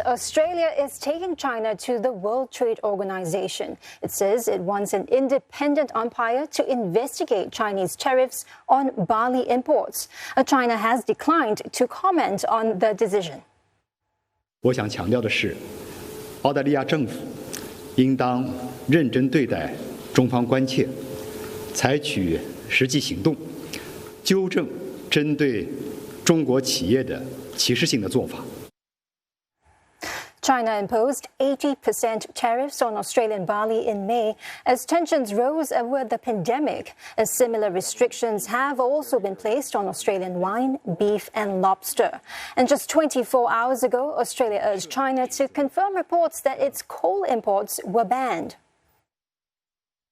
Australia is taking China to the World Trade Organization. It says it wants an independent umpire to investigate Chinese tariffs on barley imports. China has declined to comment on the decision. 我想强调的是，澳大利亚政府应当认真对待中方关切，采取实际行动，纠正针对中国企业的歧视性的做法。 China imposed 80% tariffs on Australian barley in May as tensions rose over the pandemic. As similar restrictions have also been placed on Australian wine, beef and lobster. And just 24 hours ago, Australia urged China to confirm reports that its coal imports were banned.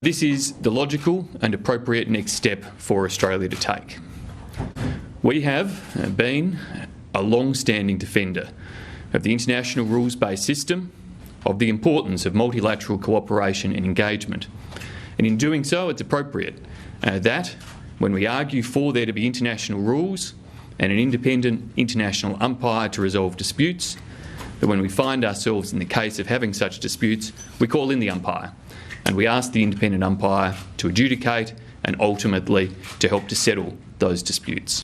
This is the logical and appropriate next step for Australia to take. We have been a long-standing defender of the international rules-based system, of the importance of multilateral cooperation and engagement. And in doing so, it's appropriate that when we argue for there to be international rules and an independent international umpire to resolve disputes, that when we find ourselves in the case of having such disputes, we call in the umpire and we ask the independent umpire to adjudicate and ultimately to help to settle those disputes.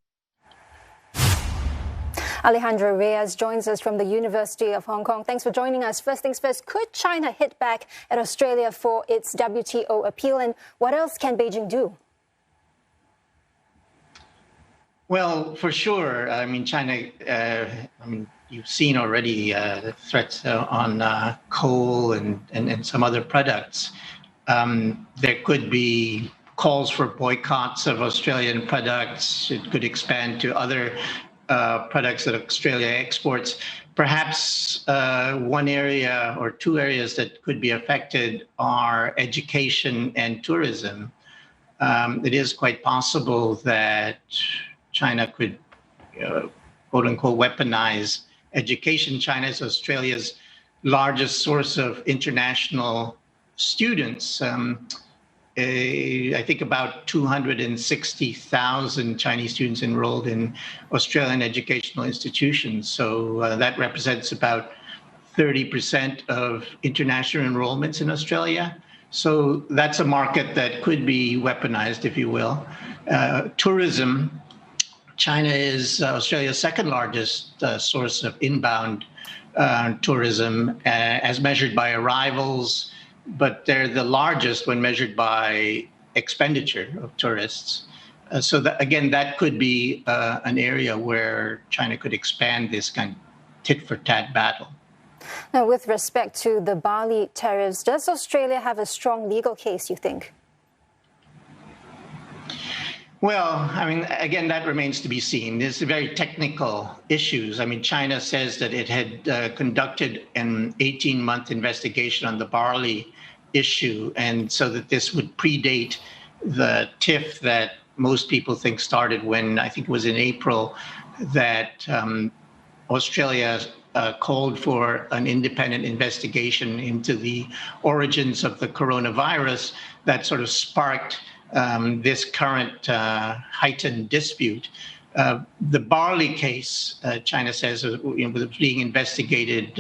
Alejandro Reyes joins us from the University of Hong Kong. Thanks for joining us. First things first, could China hit back at Australia for its WTO appeal, and what else can Beijing do? Well, for sure. I mean, China, you've seen already threats on coal and some other products. There could be calls for boycotts of Australian products. It could expand to other products that Australia exports. Perhaps one area or two areas that could be affected are education and tourism. It is quite possible that China could, quote unquote, weaponize education. China is Australia's largest source of international students. I think about 260,000 Chinese students enrolled in Australian educational institutions. So that represents about 30% of international enrollments in Australia. So that's a market that could be weaponized, if you will. Tourism, China is Australia's second largest source of inbound tourism as measured by arrivals, but they're the largest when measured by expenditure of tourists. So that, again, that could be an area where China could expand this kind of tit-for-tat battle. Now, with respect to the barley tariffs, does Australia have a strong legal case, you think? Well, I mean, again, that remains to be seen. There's very technical issues. I mean, China says that it had conducted an 18-month investigation on the barley issue, and so that this would predate the TIF that most people think started when, I think it was in April, that Australia called for an independent investigation into the origins of the coronavirus that sort of sparked this current heightened dispute. The barley case, China says, was being investigated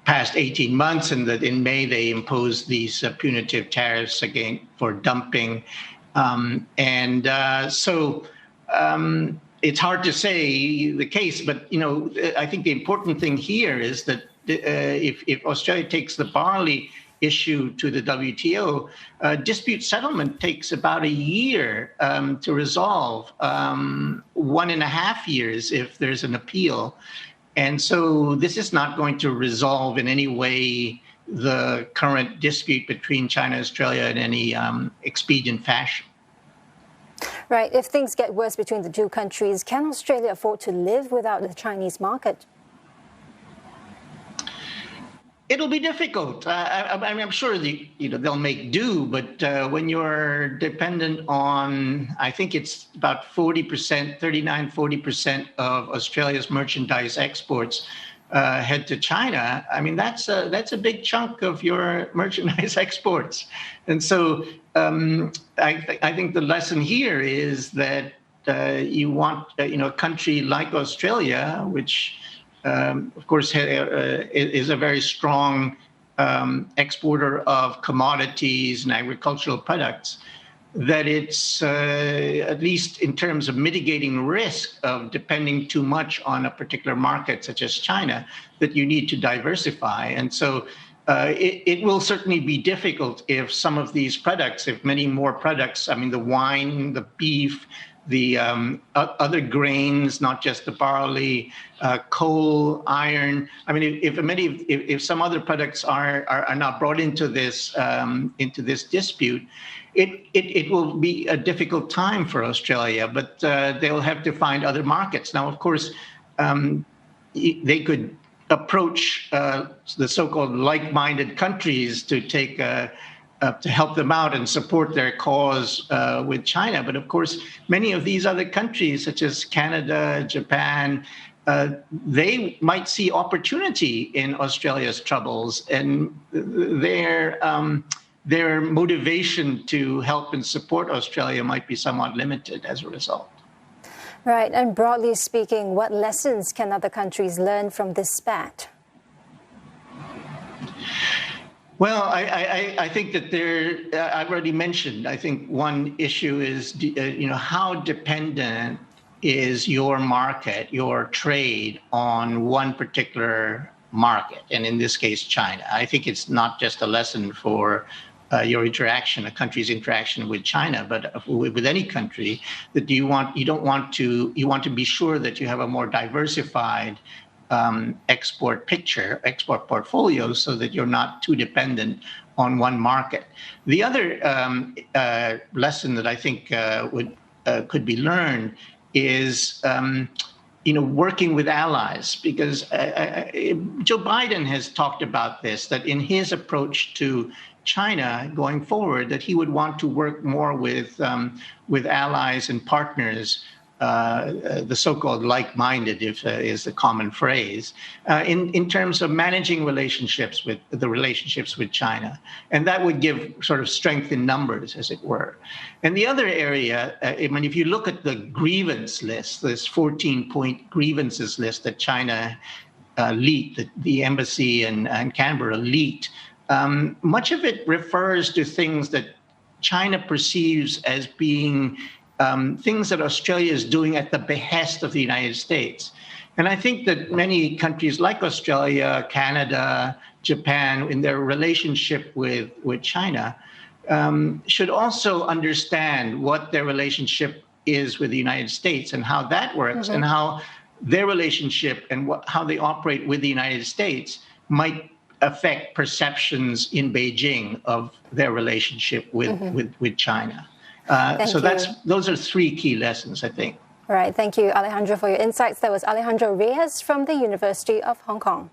past 18 months, and that in May they imposed these punitive tariffs again for dumping. So it's hard to say the case, but I think the important thing here is that if Australia takes the barley issue to the WTO, dispute settlement takes about a year to resolve, 1.5 years if there's an appeal. And so this is not going to resolve in any way the current dispute between China and Australia in any expedient fashion. Right. If things get worse between the two countries, can Australia afford to live without the Chinese market? It'll be difficult. I'm sure they'll make do, but when you're dependent on, I think it's about 40%, 40% of Australia's merchandise exports head to China. I mean, that's a big chunk of your merchandise exports. And so I think the lesson here is that you want, a country like Australia, which of course, is a very strong exporter of commodities and agricultural products, that it's, at least in terms of mitigating risk of depending too much on a particular market, such as China, that you need to diversify. And so it will certainly be difficult if some of these products, if many more products, I mean, the wine, the beef, the other grains, not just the barley, coal, iron. I mean, if some other products are not brought into this dispute, it will be a difficult time for Australia. But they'll have to find other markets. Now, of course, they could approach the so-called like-minded countries to take to help them out and support their cause with China. But of course, many of these other countries, such as Canada, Japan, they might see opportunity in Australia's troubles, and their motivation to help and support Australia might be somewhat limited as a result. Right. And broadly speaking, what lessons can other countries learn from this spat? Well, I think that I've already mentioned, I think one issue is, how dependent is your market, your trade on one particular market, and in this case, China. I think it's not just a lesson for your interaction, a country's interaction with China, but with any country, that you want to be sure that you have a more diversified export portfolio, so that you're not too dependent on one market. The other lesson that I think could be learned is working with allies, because Joe Biden has talked about this, that in his approach to China going forward, that he would want to work more with allies and partners, the so-called like-minded, is the common phrase, in terms of managing relationships with China. And that would give sort of strength in numbers, as it were. And the other area, if you look at the grievance list, this 14-point grievances list that China leaked, the embassy in Canberra leaked, much of it refers to things that China perceives as being things that Australia is doing at the behest of the United States. And I think that many countries like Australia, Canada, Japan, in their relationship with China, should also understand what their relationship is with the United States and how that works, and how their relationship and how they operate with the United States might affect perceptions in Beijing of their relationship with China. Those are three key lessons, I think. All right. Thank you, Alejandro, for your insights. That was Alejandro Reyes from the University of Hong Kong.